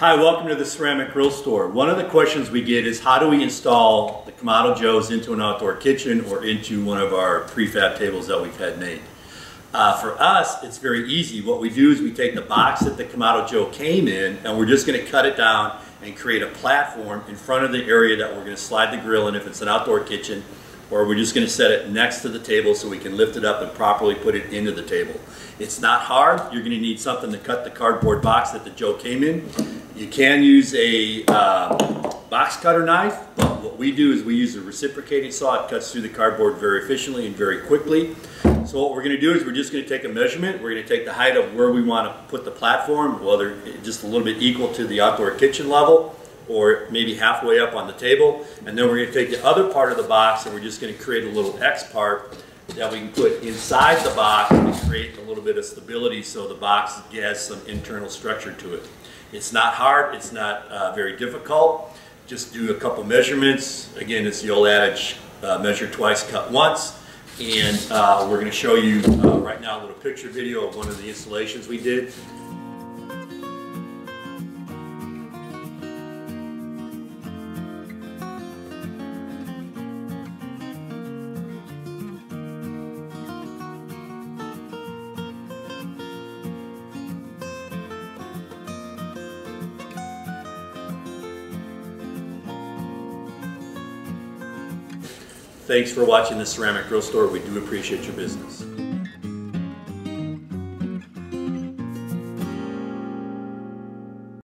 Hi, welcome to the Ceramic Grill Store. One of the questions we get is how do we install the Kamado Joes into an outdoor kitchen or into one of our prefab tables that we've had made. For us, it's very easy. What we do is we take the box that the Kamado Joe came in and we're just going to cut it down and create a platform in front of the area that we're going to slide the grill in if it's an outdoor kitchen, or we're just going to set it next to the table so we can lift it up and properly put it into the table. It's not hard. You're going to need something to cut the cardboard box that the Joe came in. You can use a box cutter knife, but what we do is we use a reciprocating saw. It cuts through the cardboard very efficiently and very quickly. So what we're going to do is we're just going to take a measurement. We're going to take the height of where we want to put the platform, whether just a little bit equal to the outdoor kitchen level or maybe halfway up on the table. And then we're going to take the other part of the box and we're just going to create a little X part that we can put inside the box to create a little bit of stability so the box has some internal structure to it. It's not hard, it's not very difficult. Just do a couple measurements. Again, it's the old adage, measure twice, cut once. And we're going to show you right now a little picture video of one of the installations we did. Thanks for watching the Ceramic Grill Store. We do appreciate your business.